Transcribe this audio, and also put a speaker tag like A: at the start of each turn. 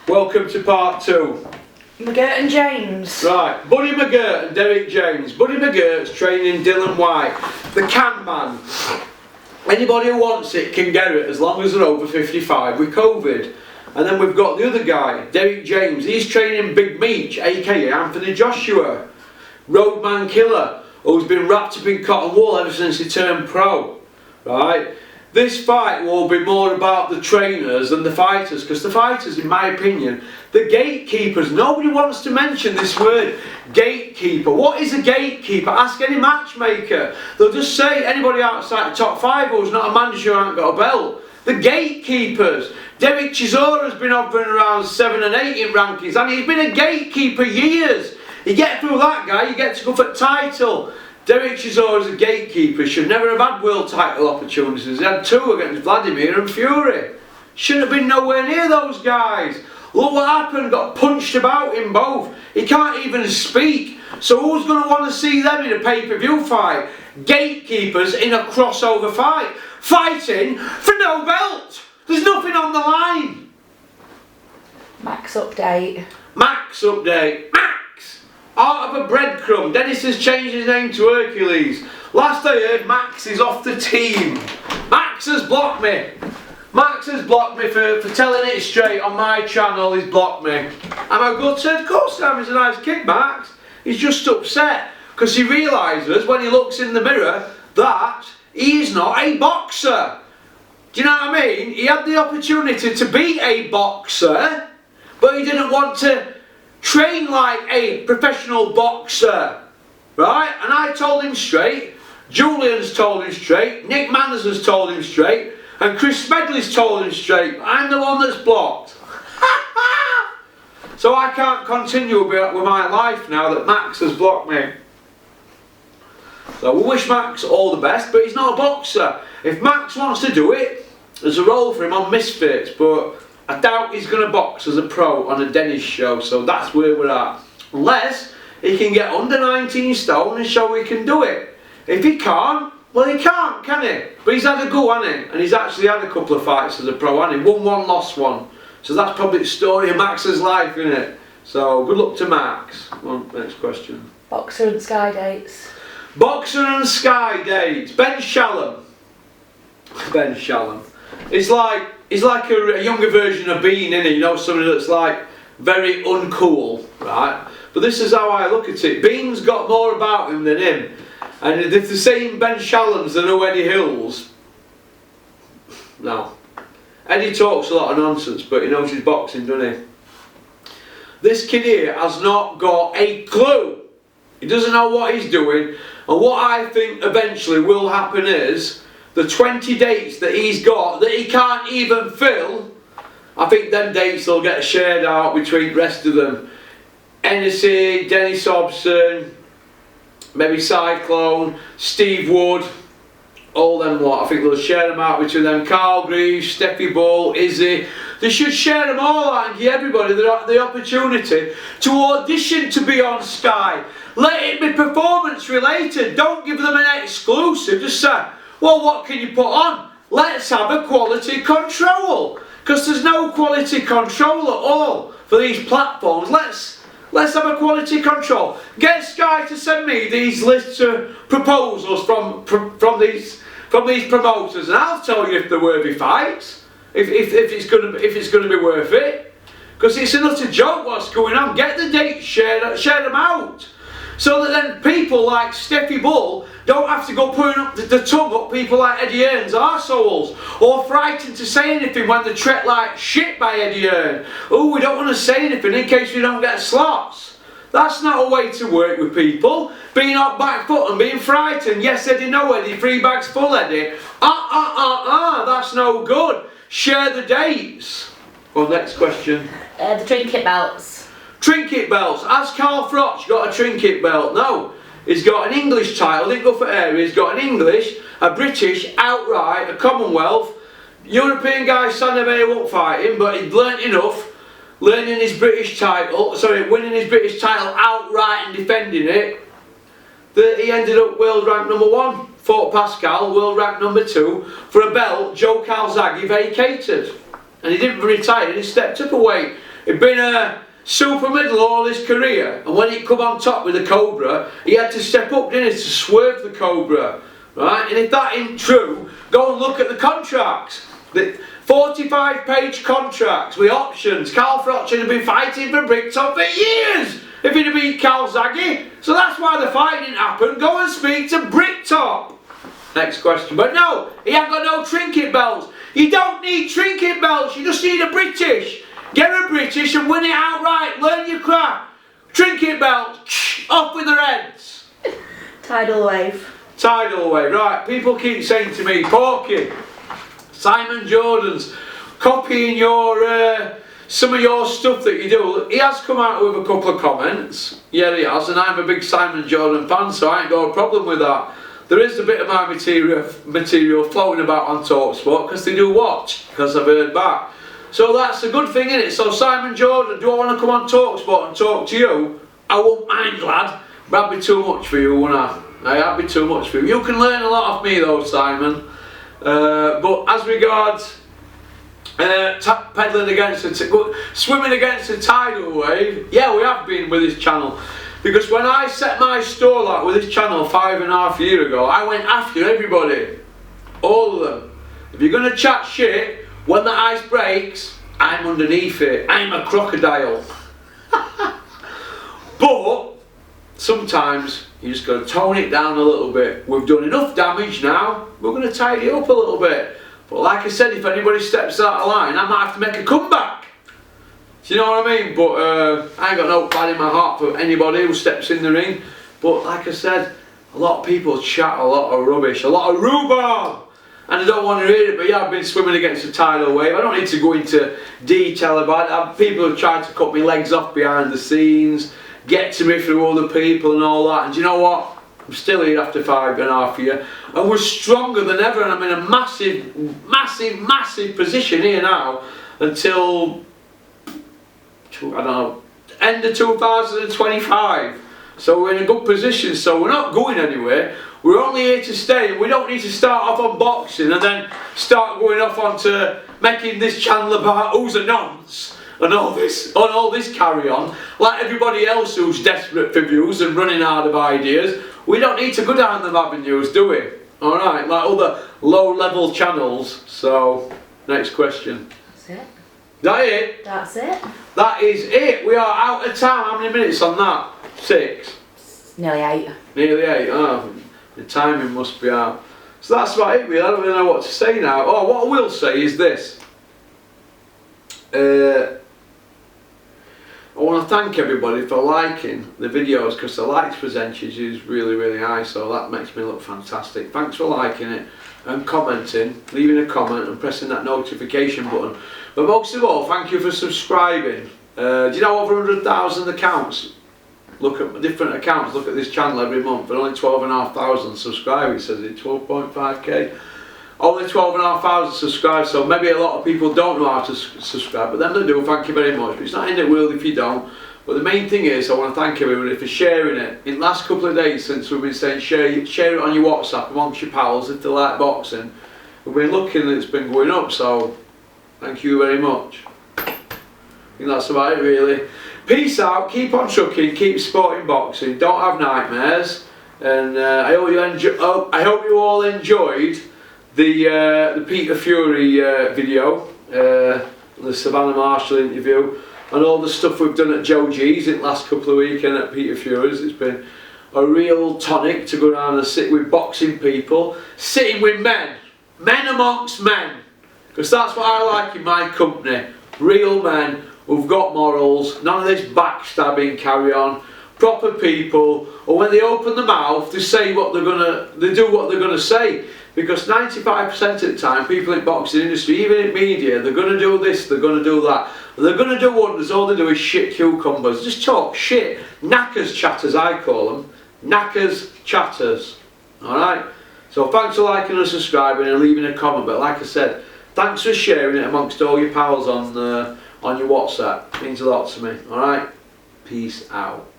A: Welcome to part 2.
B: McGirt and James.
A: Right, Buddy McGirt and Derek James. Buddy McGirt's training Dylan White, the can man. Anybody who wants it can get it as long as they're over 55 with COVID. And then we've got the other guy, Derek James. He's training Big Meech, aka Anthony Joshua, Roadman Killer, who's been wrapped up in cotton wool ever since he turned pro. Right? This fight will be more about the trainers than the fighters, because the fighters, in my opinion, the gatekeepers, nobody wants to mention this word, gatekeeper. What is a gatekeeper? Ask any matchmaker. They'll just say anybody outside the top 5 who's not a manager who hasn't got a belt. The gatekeepers. Derek Chisora's been hovering around 7 and 8 in rankings, and he's been a gatekeeper years. You get through that guy, you get to go for title. Derek Chisora is a gatekeeper. Should never have had world title opportunities. He had 2 against Vladimir and Fury. Shouldn't have been nowhere near those guys. Look what happened, got punched about in both. He can't even speak. So who's going to want to see them in a pay-per-view fight? Gatekeepers in a crossover fight. Fighting for no belt. There's nothing on the line.
B: Max update.
A: Max update. Max! Out of a breadcrumb. Dennis has changed his name to Hercules. Last I heard, Max is off the team. Max has blocked me. Max has blocked me for telling it straight on my channel. He's blocked me. Am I gutted? Of course I am. He's a nice kid, Max. He's just upset because he realises when he looks in the mirror that he's not a boxer. Do you know what I mean? He had the opportunity to be a boxer, but he didn't want to train like a professional boxer, right? And I told him straight, Julian's told him straight, Nick Manners has told him straight, and Chris Smedley's told him straight. I'm the one that's blocked. So I can't continue with my life now that Max has blocked me. So we wish Max all the best, but he's not a boxer. If Max wants to do it, there's a role for him on Misfits, but I doubt he's going to box as a pro on a Dennis show, so that's where we're at. Unless he can get under 19 stone and show he can do it. If he can't, well he can't, can he? But he's had a go, hasn't he? And he's actually had a couple of fights as a pro, hasn't he? Won one, lost one. So that's probably the story of Max's life, isn't it? So good luck to Max. Come on, next question.
B: Boxer and Sky dates.
A: Boxer and Sky dates. Ben Shalom. Ben Shalom. He's like a younger version of Bean, isn't he? You know, somebody that's like very uncool, right? But this is how I look at it. Bean's got more about him than him. And if the same Ben Shallons that know Eddie Hills, no. Eddie talks a lot of nonsense, but he knows his boxing, doesn't he? This kid here has not got a clue. He doesn't know what he's doing. And what I think eventually will happen is the 20 dates that he's got that he can't even fill, I think them dates will get shared out between the rest of them. Hennessy, Dennis Hobson, maybe Cyclone, Steve Wood, all them lot. I think they'll share them out between them. Carl Greaves, Steffi Bull, Izzy. They should share them all out and give everybody the opportunity to audition to be on Sky. Let it be performance related. Don't give them an exclusive. Just say, well, what can you put on? Let's have a quality control. Because there's no quality control at all for these platforms. Let's have a quality control. Get Sky to send me these lists of proposals from these promoters, and I'll tell you if they're worthy fights. If it's going to be worth it. Because it's an utter joke what's going on. Get the dates, share them out. So that then people like Steffi Bull don't have to go putting up the tongue up people like Eddie Hearn's arseholes, or frightened to say anything when they're treated like shit by Eddie Hearn. Oh, we don't want to say anything in case we don't get slots. That's not a way to work with people. Being on back foot and being frightened. Yes, Eddie, no Eddie, 3 bags full Eddie. That's no good. Share the dates. Well, next question.
B: The trinket belts.
A: Trinket belts. Has Carl Froch got a trinket belt? No. He's got an English title, didn't go for area. He's got an English, a British, outright, a Commonwealth. European guy, Sanabey won't fight him, but he'd learnt enough, winning his British title outright and defending it, that he ended up world rank number 1. Fought Pascal, world rank number 2, for a belt Joe Calzaghe vacated. And he didn't retire, he stepped up a weight. He'd been a super middle all his career, and when he come on top with the Cobra, he had to step up, didn't he, to swerve the Cobra, right? And if that ain't true, go and look at the contracts. The 45-page contracts with options. Carl Froch had been fighting for Bricktop for years if he'd have beat Carl Zaggy. So that's why the fight didn't happen. Go and speak to Bricktop. Next question. But no, he ain't got no trinket belts. You don't need trinket belts, you just need a British. Get a British and win it outright. Learn your craft. Trinket belts, off with their heads.
B: Tidal wave.
A: Tidal wave, right. People keep saying to me, Porky, Simon Jordan's copying your some of your stuff that you do. He has come out with a couple of comments. Yeah, he has, and I'm a big Simon Jordan fan, so I ain't got a problem with that. There is a bit of my material floating about on TalkSport because they do watch, because I've heard back. So that's a good thing, isn't it? So Simon Jordan, do I want to come on TalkSport and talk to you? I won't mind, lad. But that'd be too much for you, wouldn't I? That'd be too much for you. You can learn a lot off me though, Simon. But as regards pedaling against swimming against a tidal wave, yeah, we have been with this channel. Because when I set my stall out with this channel 5.5 years ago, I went after everybody. All of them. If you're going to chat shit, when the ice breaks, I'm underneath it. I'm a crocodile. But sometimes you just got to tone it down a little bit. We've done enough damage now. We're going to tidy it up a little bit. But like I said, if anybody steps out of line, I might have to make a comeback. Do you know what I mean? But I ain't got no bad in my heart for anybody who steps in the ring. But like I said, a lot of people chat a lot of rubbish, a lot of rhubarb. And I don't want to hear it, but yeah, I've been swimming against a tidal wave. I don't need to go into detail about it. People have tried to cut my legs off behind the scenes, get to me through other people and all that. And do you know what? I'm still here after 5.5 years. And we're stronger than ever, and I'm in a massive, massive, massive position here now until, I don't know, end of 2025. So we're in a good position, so we're not going anywhere. We're only here to stay. We don't need to start off on boxing and then start going off onto making this channel about who's a nonce and all this carry on. Like everybody else who's desperate for views and running out of ideas. We don't need to go down them avenues, do we? Alright, like other low-level channels. So, next question.
B: That's it.
A: That it?
B: That's it.
A: That is it. We are out of time. How many minutes on that? 6?
B: Nearly 8.
A: Nearly 8. Oh, the timing must be out. So that's about it, really. I don't really know what to say now. Oh, what I will say is this. I want to thank everybody for liking the videos, because the likes percentage is really, really high, so that makes me look fantastic. Thanks for liking it and commenting, leaving a comment and pressing that notification button. But most of all, thank you for subscribing. Do you know over 100,000 accounts? Look at different accounts, look at this channel every month, and only 12,500 subscribers, says it, 12.5k. Only 12,500 subscribers, so maybe a lot of people don't know how to subscribe, but then they do, thank you very much. But it's not in the world if you don't. But the main thing is, I want to thank everybody for sharing it. In the last couple of days since we've been saying share it on your WhatsApp amongst your pals if they like boxing, we've been looking and it's been going up, so thank you very much. I think that's about it really. Peace out, keep on trucking, keep supporting boxing, don't have nightmares, and I hope you all enjoyed the Peter Fury video, the Savannah Marshall interview, and all the stuff we've done at Joe G's in the last couple of weeks and at Peter Fury's. It's been a real tonic to go around and sit with boxing people, sitting with men amongst men, because that's what I like in my company, real men who've got morals, none of this backstabbing carry on, proper people, or when they open the mouth, they say what they're gonna, they do what they're gonna say. Because 95% of the time, people in boxing industry, even in media, they're gonna do this, they're gonna do that, they're gonna do wonders. All they do is shit cucumbers, just talk shit, knackers chatters, I call them, knackers chatters. All right. So thanks for liking and subscribing and leaving a comment. But like I said, thanks for sharing it amongst all your pals on your WhatsApp. It means a lot to me. All right. Peace out.